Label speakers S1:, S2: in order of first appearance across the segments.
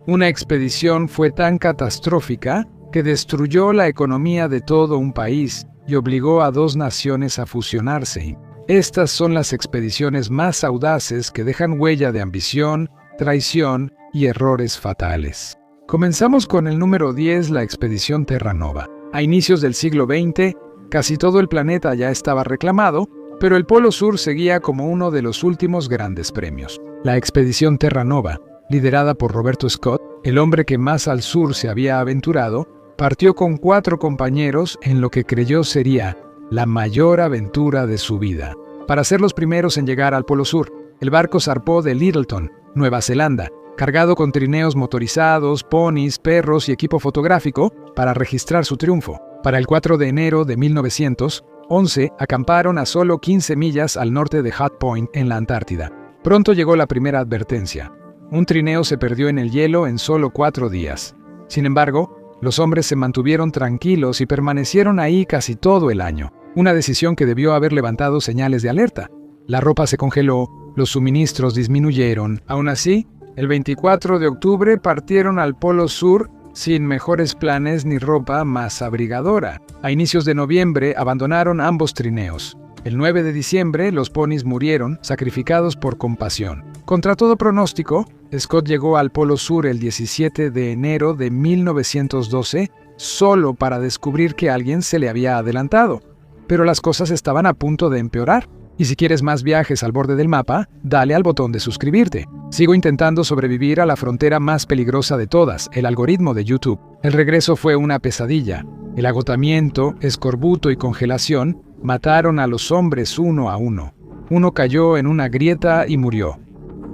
S1: Una expedición fue tan catastrófica que destruyó la economía de todo un país y obligó a dos naciones a fusionarse. Estas son las expediciones más audaces que dejan huella de ambición, traición y errores fatales. Comenzamos con el número 10, la expedición Terra Nova. A inicios del siglo XX, casi todo el planeta ya estaba reclamado, pero el Polo Sur seguía como uno de los últimos grandes premios. La expedición Terra Nova, liderada por Roberto Scott, el hombre que más al sur se había aventurado, partió con 4 compañeros en lo que creyó sería la mayor aventura de su vida. Para ser los primeros en llegar al Polo Sur, el barco zarpó de Lyttelton, Nueva Zelanda, cargado con trineos motorizados, ponis, perros y equipo fotográfico para registrar su triunfo. Para el 4 de enero de 1900, 11 acamparon a solo 15 millas al norte de Hut Point en la Antártida. Pronto llegó la primera advertencia. Un trineo se perdió en el hielo en solo 4 días. Sin embargo, los hombres se mantuvieron tranquilos y permanecieron ahí casi todo el año. Una decisión que debió haber levantado señales de alerta. La ropa se congeló, los suministros disminuyeron. Aún así, el 24 de octubre partieron al Polo Sur sin mejores planes ni ropa más abrigadora. A inicios de noviembre abandonaron ambos trineos. El 9 de diciembre los ponis murieron, sacrificados por compasión. Contra todo pronóstico, Scott llegó al Polo Sur el 17 de enero de 1912, solo para descubrir que alguien se le había adelantado. Pero las cosas estaban a punto de empeorar. Y si quieres más viajes al borde del mapa, dale al botón de suscribirte. Sigo intentando sobrevivir a la frontera más peligrosa de todas, el algoritmo de YouTube. El regreso fue una pesadilla. El agotamiento, escorbuto y congelación mataron a los hombres uno a uno. Uno cayó en una grieta y murió.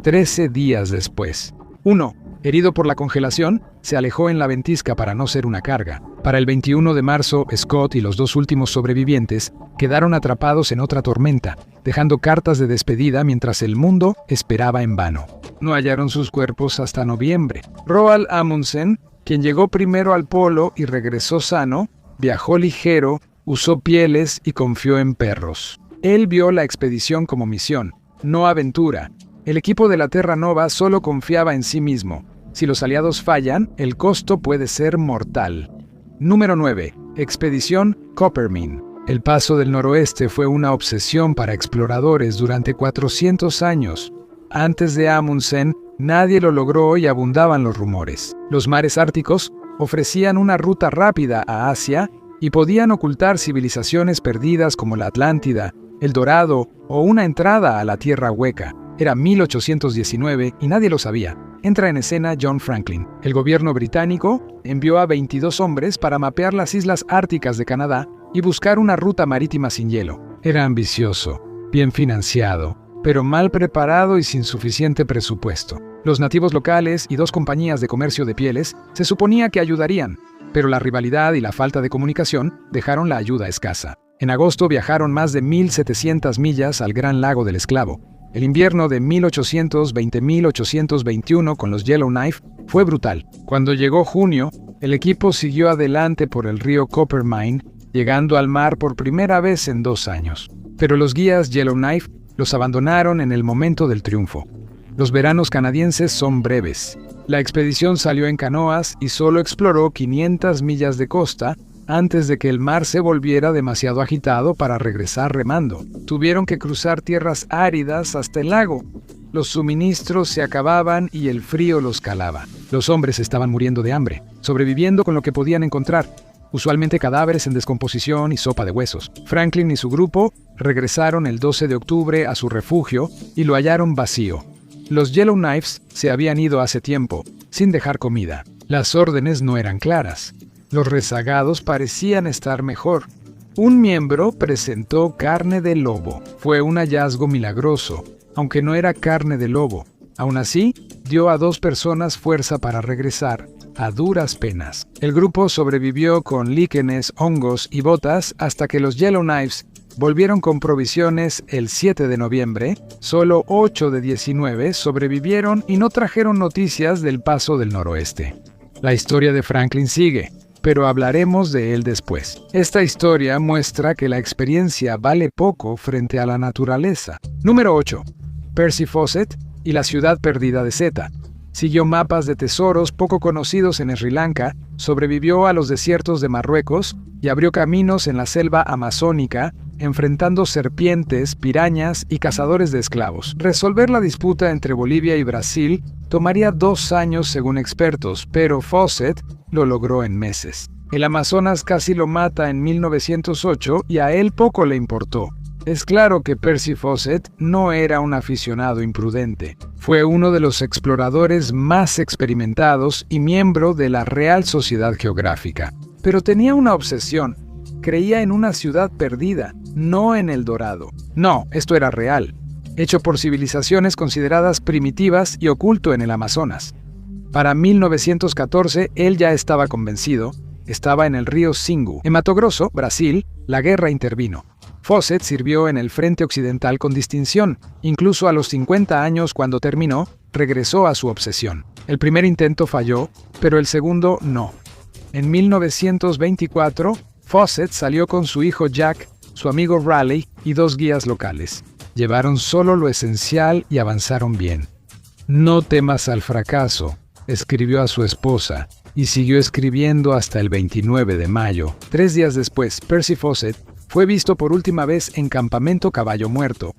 S1: 13 días después. Uno, herido por la congelación, se alejó en la ventisca para no ser una carga. Para el 21 de marzo, Scott y los 2 últimos sobrevivientes quedaron atrapados en otra tormenta, dejando cartas de despedida mientras el mundo esperaba en vano. No hallaron sus cuerpos hasta noviembre. Roald Amundsen, quien llegó primero al polo y regresó sano, viajó ligero, usó pieles y confió en perros. Él vio la expedición como misión, no aventura. El equipo de la Terra Nova solo confiaba en sí mismo. Si los aliados fallan, el costo puede ser mortal. Número 9. Expedición Coppermine. El paso del noroeste fue una obsesión para exploradores durante 400 años. Antes de Amundsen, nadie lo logró y abundaban los rumores. Los mares árticos ofrecían una ruta rápida a Asia y podían ocultar civilizaciones perdidas como la Atlántida, el Dorado o una entrada a la Tierra Hueca. Era 1819 y nadie lo sabía. Entra en escena John Franklin. El gobierno británico envió a 22 hombres para mapear las islas árticas de Canadá y buscar una ruta marítima sin hielo. Era ambicioso, bien financiado, pero mal preparado y sin suficiente presupuesto. Los nativos locales y 2 compañías de comercio de pieles se suponía que ayudarían, pero la rivalidad y la falta de comunicación dejaron la ayuda escasa. En agosto viajaron más de 1.700 millas al Gran Lago del Esclavo. El invierno de 1820-1821 con los Yellowknife fue brutal. Cuando llegó junio, el equipo siguió adelante por el río Coppermine, llegando al mar por primera vez en 2 años. Pero los guías Yellowknife los abandonaron en el momento del triunfo. Los veranos canadienses son breves. La expedición salió en canoas y solo exploró 500 millas de costa antes de que el mar se volviera demasiado agitado para regresar remando. Tuvieron que cruzar tierras áridas hasta el lago. Los suministros se acababan y el frío los calaba. Los hombres estaban muriendo de hambre, sobreviviendo con lo que podían encontrar, usualmente cadáveres en descomposición y sopa de huesos. Franklin y su grupo regresaron el 12 de octubre a su refugio y lo hallaron vacío. Los Yellowknives se habían ido hace tiempo, sin dejar comida. Las órdenes no eran claras. Los rezagados parecían estar mejor. Un miembro presentó carne de lobo. Fue un hallazgo milagroso, aunque no era carne de lobo. Aún así, dio a 2 personas fuerza para regresar, a duras penas. El grupo sobrevivió con líquenes, hongos y botas hasta que los Yellowknives volvieron con provisiones el 7 de noviembre. Solo 8 de 19 sobrevivieron y no trajeron noticias del paso del noroeste. La historia de Franklin sigue, pero hablaremos de él después. Esta historia muestra que la experiencia vale poco frente a la naturaleza. Número 8. Percy Fawcett y la ciudad perdida de Zeta. Siguió mapas de tesoros poco conocidos en Sri Lanka, sobrevivió a los desiertos de Marruecos y abrió caminos en la selva amazónica, enfrentando serpientes, pirañas y cazadores de esclavos. Resolver la disputa entre Bolivia y Brasil tomaría 2 años según expertos, pero Fawcett lo logró en meses. El Amazonas casi lo mata en 1908 y a él poco le importó. Es claro que Percy Fawcett no era un aficionado imprudente. Fue uno de los exploradores más experimentados y miembro de la Real Sociedad Geográfica. Pero tenía una obsesión. Creía en una ciudad perdida, no en El Dorado. No, esto era real, hecho por civilizaciones consideradas primitivas y oculto en el Amazonas. Para 1914, él ya estaba convencido. Estaba en el río Xingu. En Mato Grosso, Brasil, la guerra intervino. Fawcett sirvió en el frente occidental con distinción. Incluso a los 50 años, cuando terminó, regresó a su obsesión. El primer intento falló, pero el segundo no. En 1924, Fawcett salió con su hijo Jack, su amigo Raleigh y 2 guías locales. Llevaron solo lo esencial y avanzaron bien. «No temas al fracaso», escribió a su esposa, y siguió escribiendo hasta el 29 de mayo. 3 días después, Percy Fawcett fue visto por última vez en Campamento Caballo Muerto.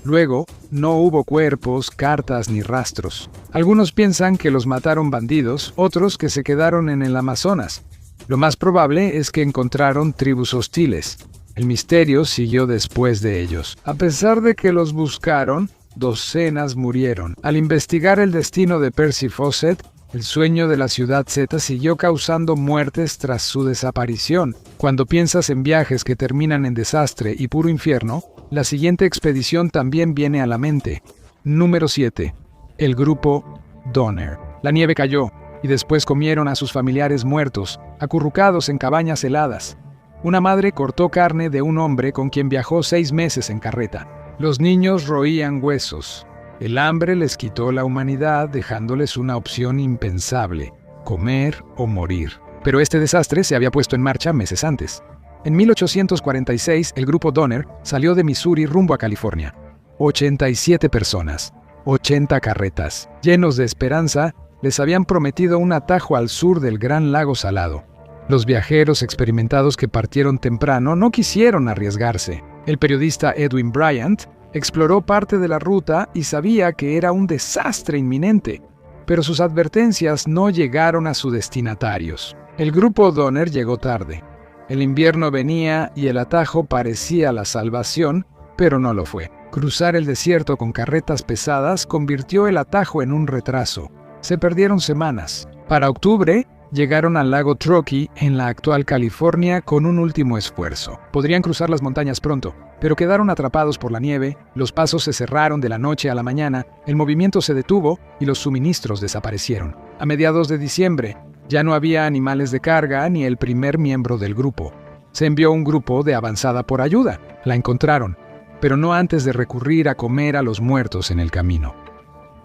S1: Luego, no hubo cuerpos, cartas ni rastros. Algunos piensan que los mataron bandidos, otros que se quedaron en el Amazonas. Lo más probable es que encontraron tribus hostiles. El misterio siguió después de ellos. A pesar de que los buscaron, docenas murieron. Al investigar el destino de Percy Fawcett, el sueño de la ciudad Z siguió causando muertes tras su desaparición. Cuando piensas en viajes que terminan en desastre y puro infierno, la siguiente expedición también viene a la mente. Número 7. El grupo Donner. La nieve cayó, y después comieron a sus familiares muertos, acurrucados en cabañas heladas. Una madre cortó carne de un hombre con quien viajó 6 meses en carreta. Los niños roían huesos. El hambre les quitó la humanidad, dejándoles una opción impensable: comer o morir. Pero este desastre se había puesto en marcha meses antes. En 1846, el grupo Donner salió de Missouri rumbo a California. 87 personas, 80 carretas. Llenos de esperanza, les habían prometido un atajo al sur del Gran Lago Salado. Los viajeros experimentados que partieron temprano no quisieron arriesgarse. El periodista Edwin Bryant exploró parte de la ruta y sabía que era un desastre inminente, pero sus advertencias no llegaron a sus destinatarios. El grupo Donner llegó tarde. El invierno venía y el atajo parecía la salvación, pero no lo fue. Cruzar el desierto con carretas pesadas convirtió el atajo en un retraso. Se perdieron semanas. Para octubre, llegaron al lago Truckee, en la actual California, con un último esfuerzo. Podrían cruzar las montañas pronto, pero quedaron atrapados por la nieve, los pasos se cerraron de la noche a la mañana, el movimiento se detuvo y los suministros desaparecieron. A mediados de diciembre, ya no había animales de carga ni el primer miembro del grupo. Se envió un grupo de avanzada por ayuda. La encontraron, pero no antes de recurrir a comer a los muertos en el camino.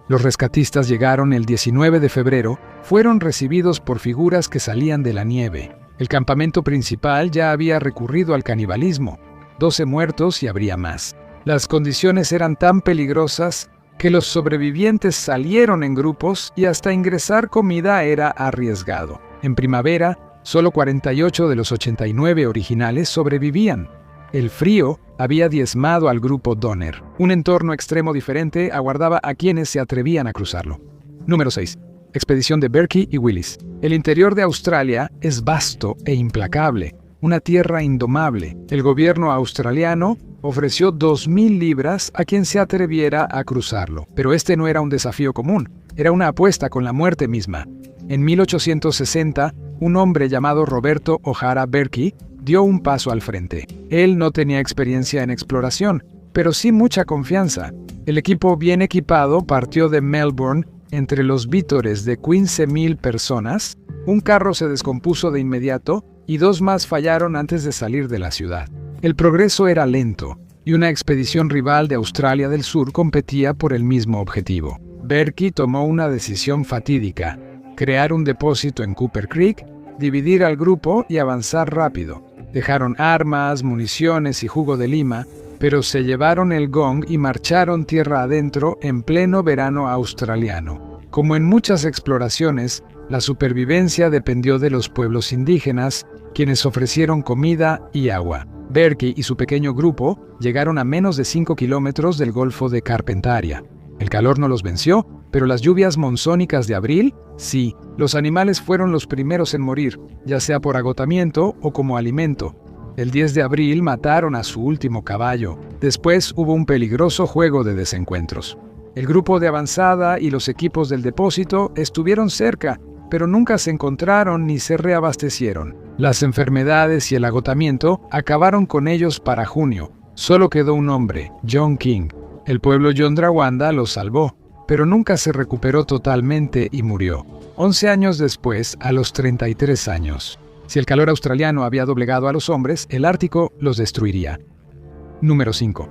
S1: Los rescatistas llegaron el 19 de febrero, fueron recibidos por figuras que salían de la nieve. El campamento principal ya había recurrido al canibalismo. 12 muertos y habría más. Las condiciones eran tan peligrosas que los sobrevivientes salieron en grupos y hasta ingresar comida era arriesgado. En primavera, solo 48 de los 89 originales sobrevivían. El frío había diezmado al grupo Donner. Un entorno extremo diferente aguardaba a quienes se atrevían a cruzarlo. Número 6. Expedición de Berkey y Willis. El interior de Australia es vasto e implacable, una tierra indomable. El gobierno australiano ofreció 2.000 libras a quien se atreviera a cruzarlo. Pero este no era un desafío común, era una apuesta con la muerte misma. En 1860, un hombre llamado Roberto O'Hara Berkey dio un paso al frente. Él no tenía experiencia en exploración, pero sí mucha confianza. El equipo bien equipado partió de Melbourne entre los vítores de 15.000 personas. Un carro se descompuso de inmediato y 2 más fallaron antes de salir de la ciudad. El progreso era lento y una expedición rival de Australia del Sur competía por el mismo objetivo. Berkey tomó una decisión fatídica: crear un depósito en Cooper Creek, dividir al grupo y avanzar rápido. Dejaron armas, municiones y jugo de lima, pero se llevaron el gong y marcharon tierra adentro en pleno verano australiano. Como en muchas exploraciones, la supervivencia dependió de los pueblos indígenas, quienes ofrecieron comida y agua. Berkey y su pequeño grupo llegaron a menos de 5 kilómetros del Golfo de Carpentaria. El calor no los venció, pero las lluvias monzónicas de abril, sí. Los animales fueron los primeros en morir, ya sea por agotamiento o como alimento. El 10 de abril mataron a su último caballo. Después hubo un peligroso juego de desencuentros. El grupo de avanzada y los equipos del depósito estuvieron cerca, pero nunca se encontraron ni se reabastecieron. Las enfermedades y el agotamiento acabaron con ellos para junio. Solo quedó un hombre, John King. El pueblo Yondrawanda lo salvó, pero nunca se recuperó totalmente y murió. 11 años después, a los 33 años. Si el calor australiano había doblegado a los hombres, el Ártico los destruiría. Número 5.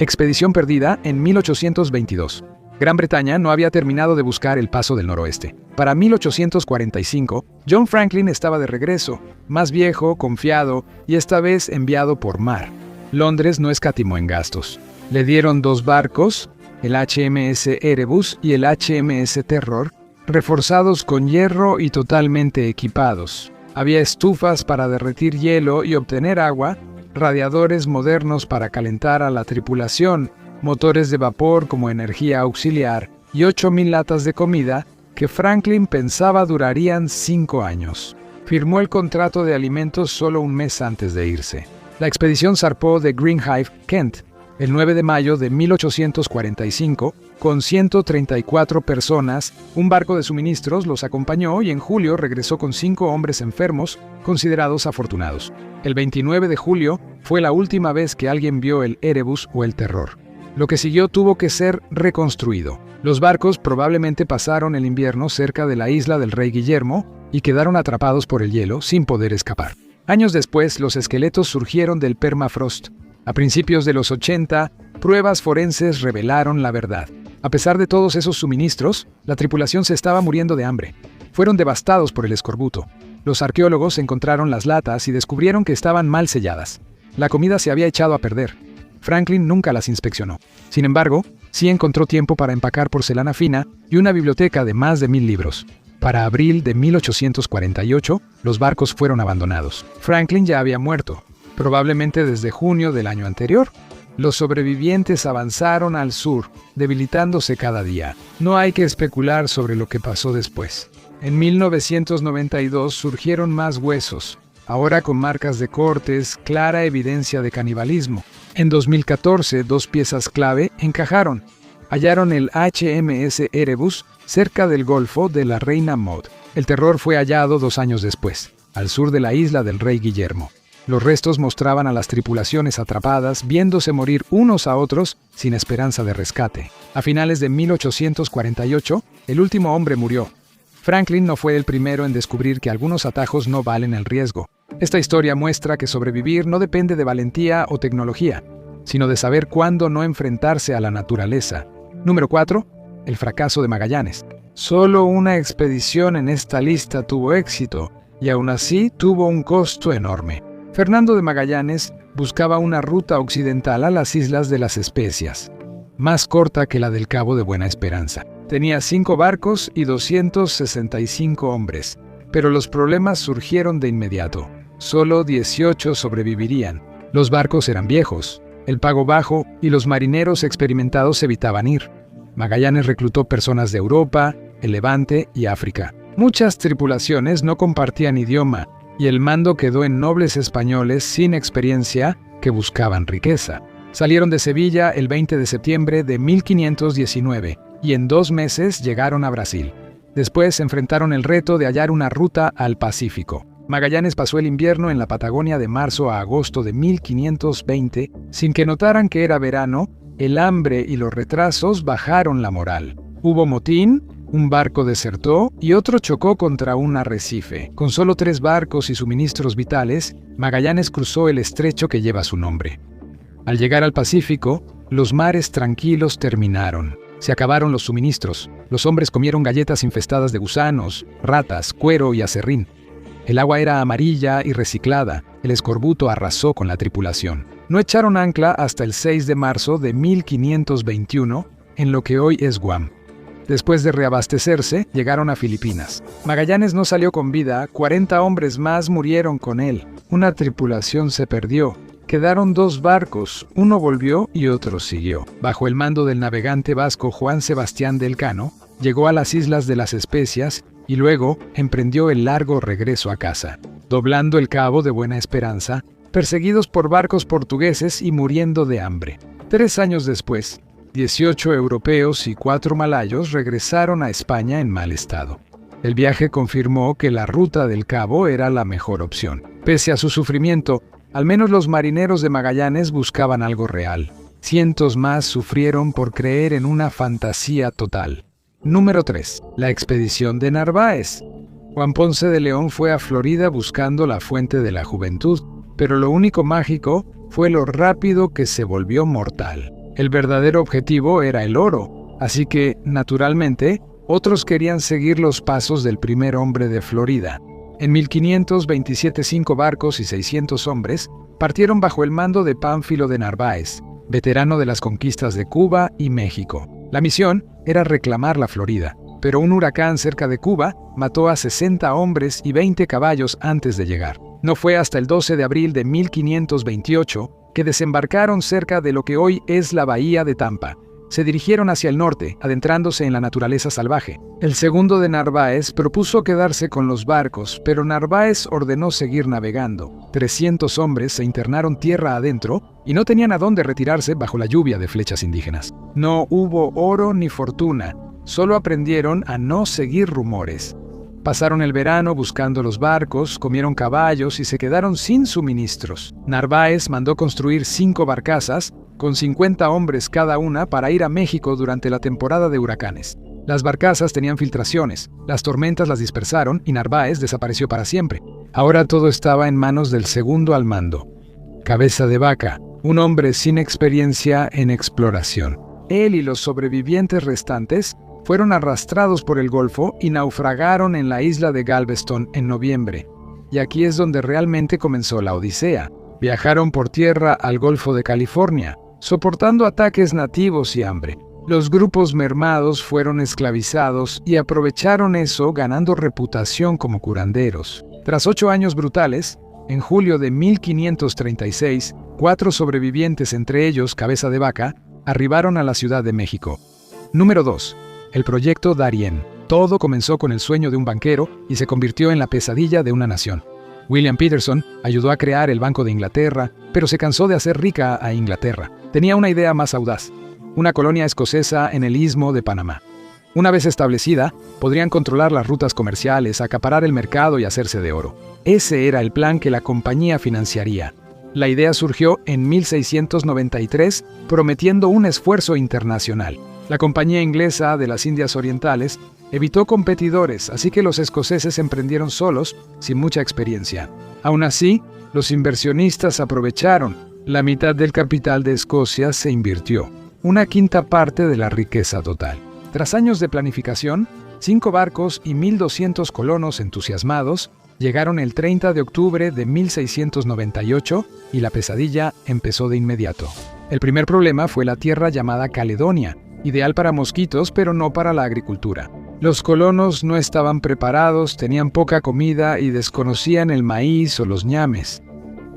S1: Expedición perdida en 1822. Gran Bretaña no había terminado de buscar el Paso del Noroeste. Para 1845, John Franklin estaba de regreso, más viejo, confiado y esta vez enviado por mar. Londres no escatimó en gastos. Le dieron 2 barcos, el HMS Erebus y el HMS Terror, reforzados con hierro y totalmente equipados. Había estufas para derretir hielo y obtener agua, radiadores modernos para calentar a la tripulación, motores de vapor como energía auxiliar y 8,000 latas de comida que Franklin pensaba durarían 5 años. Firmó el contrato de alimentos solo un mes antes de irse. La expedición zarpó de Greenhive, Kent, el 9 de mayo de 1845, con 134 personas. Un barco de suministros los acompañó y en julio regresó con 5 hombres enfermos, considerados afortunados. El 29 de julio fue la última vez que alguien vio el Erebus o el Terror. Lo que siguió tuvo que ser reconstruido. Los barcos probablemente pasaron el invierno cerca de la isla del Rey Guillermo y quedaron atrapados por el hielo sin poder escapar. Años después, los esqueletos surgieron del permafrost. A principios de los 80, pruebas forenses revelaron la verdad. A pesar de todos esos suministros, la tripulación se estaba muriendo de hambre. Fueron devastados por el escorbuto. Los arqueólogos encontraron las latas y descubrieron que estaban mal selladas. La comida se había echado a perder. Franklin nunca las inspeccionó. Sin embargo, sí encontró tiempo para empacar porcelana fina y una biblioteca de más de 1000 libros. Para abril de 1848, los barcos fueron abandonados. Franklin ya había muerto, probablemente desde junio del año anterior. Los sobrevivientes avanzaron al sur, debilitándose cada día. No hay que especular sobre lo que pasó después. En 1992 surgieron más huesos, ahora con marcas de cortes, clara evidencia de canibalismo. En 2014, 2 piezas clave encajaron. Hallaron el HMS Erebus cerca del Golfo de la Reina Maud. El Terror fue hallado 2 años después, al sur de la isla del Rey Guillermo. Los restos mostraban a las tripulaciones atrapadas, viéndose morir unos a otros sin esperanza de rescate. A finales de 1848, el último hombre murió. Franklin no fue el primero en descubrir que algunos atajos no valen el riesgo. Esta historia muestra que sobrevivir no depende de valentía o tecnología, sino de saber cuándo no enfrentarse a la naturaleza. Número 4. El fracaso de Magallanes. Solo una expedición en esta lista tuvo éxito, y aún así tuvo un costo enorme. Fernando de Magallanes buscaba una ruta occidental a las Islas de las Especias, más corta que la del Cabo de Buena Esperanza. Tenía 5 barcos y 265 hombres, pero los problemas surgieron de inmediato. Solo 18 sobrevivirían. Los barcos eran viejos, el pago bajo y los marineros experimentados evitaban ir. Magallanes reclutó personas de Europa, el Levante y África. Muchas tripulaciones no compartían idioma, y el mando quedó en nobles españoles sin experiencia que buscaban riqueza. Salieron de Sevilla el 20 de septiembre de 1519 y en 2 meses llegaron a Brasil. Después enfrentaron el reto de hallar una ruta al Pacífico. Magallanes pasó el invierno en la Patagonia de marzo a agosto de 1520 sin que notaran que era verano. El hambre y los retrasos bajaron la moral. Hubo motín, un barco desertó y otro chocó contra un arrecife. Con solo 3 barcos y suministros vitales, Magallanes cruzó el estrecho que lleva su nombre. Al llegar al Pacífico, los mares tranquilos terminaron. Se acabaron los suministros. Los hombres comieron galletas infestadas de gusanos, ratas, cuero y aserrín. El agua era amarilla y reciclada. El escorbuto arrasó con la tripulación. No echaron ancla hasta el 6 de marzo de 1521 en lo que hoy es Guam. Después de reabastecerse, llegaron a Filipinas. Magallanes no salió con vida, 40 hombres más murieron con él. Una tripulación se perdió. Quedaron 2 barcos, uno volvió y otro siguió. Bajo el mando del navegante vasco Juan Sebastián del Cano, llegó a las Islas de las Especias y luego emprendió el largo regreso a casa, doblando el cabo de Buena Esperanza, perseguidos por barcos portugueses y muriendo de hambre. 3 años después, 18 europeos y 4 malayos regresaron a España en mal estado. El viaje confirmó que la ruta del Cabo era la mejor opción. Pese a su sufrimiento, al menos los marineros de Magallanes buscaban algo real. Cientos más sufrieron por creer en una fantasía total. Número 3. La expedición de Narváez. Juan Ponce de León fue a Florida buscando la fuente de la juventud, pero lo único mágico fue lo rápido que se volvió mortal. El verdadero objetivo era el oro, así que, naturalmente, otros querían seguir los pasos del primer hombre de Florida. En 1527 5 barcos y 600 hombres partieron bajo el mando de Pánfilo de Narváez, veterano de las conquistas de Cuba y México. La misión era reclamar la Florida, pero un huracán cerca de Cuba mató a 60 hombres y 20 caballos antes de llegar. No fue hasta el 12 de abril de 1528 que desembarcaron cerca de lo que hoy es la bahía de Tampa. Se dirigieron hacia el norte, adentrándose en la naturaleza salvaje. El segundo de Narváez propuso quedarse con los barcos, pero Narváez ordenó seguir navegando. 300 hombres se internaron tierra adentro y no tenían a dónde retirarse bajo la lluvia de flechas indígenas. No hubo oro ni fortuna, solo aprendieron a no seguir rumores. Pasaron el verano buscando los barcos, comieron caballos y se quedaron sin suministros. Narváez mandó construir 5 barcazas, con 50 hombres cada una para ir a México durante la temporada de huracanes. Las barcazas tenían filtraciones, las tormentas las dispersaron y Narváez desapareció para siempre. Ahora todo estaba en manos del segundo al mando, Cabeza de Vaca, un hombre sin experiencia en exploración. Él y los sobrevivientes restantes fueron arrastrados por el Golfo y naufragaron en la isla de Galveston en noviembre. Y aquí es donde realmente comenzó la odisea. Viajaron por tierra al Golfo de California, soportando ataques nativos y hambre. Los grupos mermados fueron esclavizados y aprovecharon eso ganando reputación como curanderos. Tras 8 años brutales, en julio de 1536, 4 sobrevivientes, entre ellos Cabeza de Vaca, arribaron a la Ciudad de México. Número 2. El proyecto Darien. Todo comenzó con el sueño de un banquero y se convirtió en la pesadilla de una nación. William Peterson ayudó a crear el Banco de Inglaterra, pero se cansó de hacer rica a Inglaterra. Tenía una idea más audaz: una colonia escocesa en el Istmo de Panamá. Una vez establecida, podrían controlar las rutas comerciales, acaparar el mercado y hacerse de oro. Ese era el plan que la compañía financiaría. La idea surgió en 1693, prometiendo un esfuerzo internacional. La compañía inglesa de las Indias Orientales evitó competidores, así que los escoceses emprendieron solos, sin mucha experiencia. Aún así, los inversionistas aprovecharon. La mitad del capital de Escocia se invirtió, una quinta parte de la riqueza total. Tras años de planificación, 5 barcos y 1.200 colonos entusiasmados llegaron el 30 de octubre de 1698 y la pesadilla empezó de inmediato. El primer problema fue la tierra llamada Caledonia, ideal para mosquitos pero no para la agricultura. Los colonos no estaban preparados, tenían poca comida y desconocían el maíz o los ñames.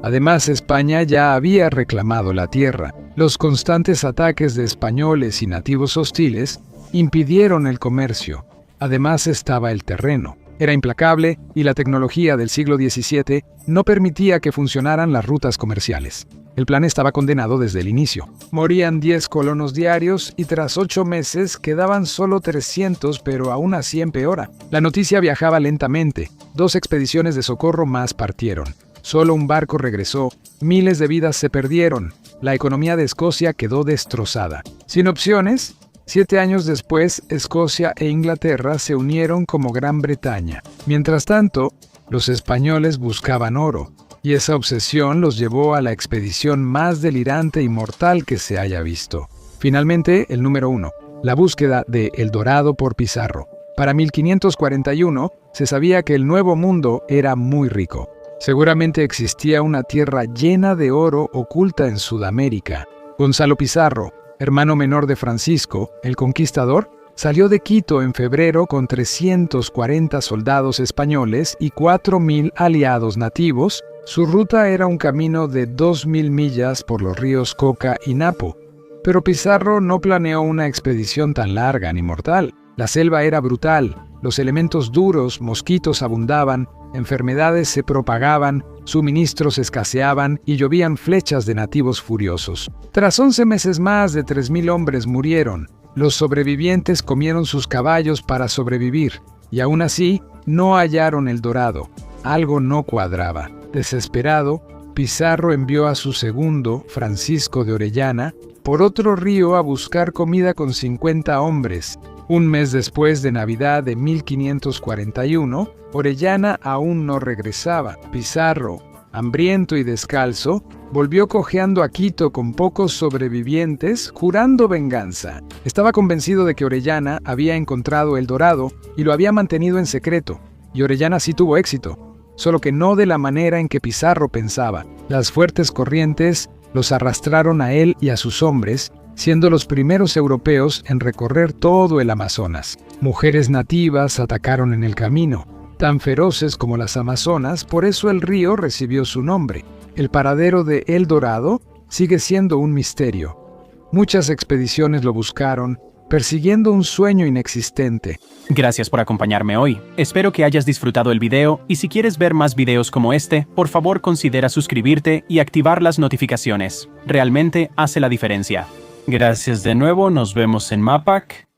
S1: Además, España ya había reclamado la tierra. Los constantes ataques de españoles y nativos hostiles impidieron el comercio. Además estaba el terreno. Era implacable y la tecnología del siglo XVII no permitía que funcionaran las rutas comerciales. El plan estaba condenado desde el inicio. Morían 10 colonos diarios y tras 8 meses quedaban solo 300, pero aún así empeora. La noticia viajaba lentamente. 2 expediciones de socorro más partieron. Solo un barco regresó. Miles de vidas se perdieron. La economía de Escocia quedó destrozada. Sin opciones, 7 años después, Escocia e Inglaterra se unieron como Gran Bretaña. Mientras tanto, los españoles buscaban oro, y esa obsesión los llevó a la expedición más delirante y mortal que se haya visto. Finalmente, el número 1, la búsqueda de El Dorado por Pizarro. Para 1541, se sabía que el Nuevo Mundo era muy rico. Seguramente existía una tierra llena de oro oculta en Sudamérica. Gonzalo Pizarro, hermano menor de Francisco, el Conquistador, Salió de Quito en febrero con 340 soldados españoles y 4.000 aliados nativos. Su ruta era un camino de 2.000 millas por los ríos Coca y Napo. Pero Pizarro no planeó una expedición tan larga ni mortal. La selva era brutal, los elementos duros, mosquitos abundaban, enfermedades se propagaban, suministros escaseaban y llovían flechas de nativos furiosos. Tras 11 meses más de 3.000 hombres murieron. Los sobrevivientes comieron sus caballos para sobrevivir, y aún así no hallaron el dorado. Algo no cuadraba. Desesperado, Pizarro envió a su segundo, Francisco de Orellana, por otro río a buscar comida con 50 hombres. Un mes después de Navidad de 1541, Orellana aún no regresaba. Pizarro, hambriento y descalzo, volvió cojeando a Quito con pocos sobrevivientes, jurando venganza. Estaba convencido de que Orellana había encontrado el dorado y lo había mantenido en secreto. Y Orellana sí tuvo éxito, solo que no de la manera en que Pizarro pensaba. Las fuertes corrientes los arrastraron a él y a sus hombres, siendo los primeros europeos en recorrer todo el Amazonas. Mujeres nativas atacaron en el camino, tan feroces como las amazonas, por eso el río recibió su nombre. El paradero de El Dorado sigue siendo un misterio. Muchas expediciones lo buscaron, persiguiendo un sueño inexistente.
S2: Gracias por acompañarme hoy. Espero que hayas disfrutado el video y si quieres ver más videos como este, por favor considera suscribirte y activar las notificaciones. Realmente hace la diferencia. Gracias de nuevo, nos vemos en Mapac.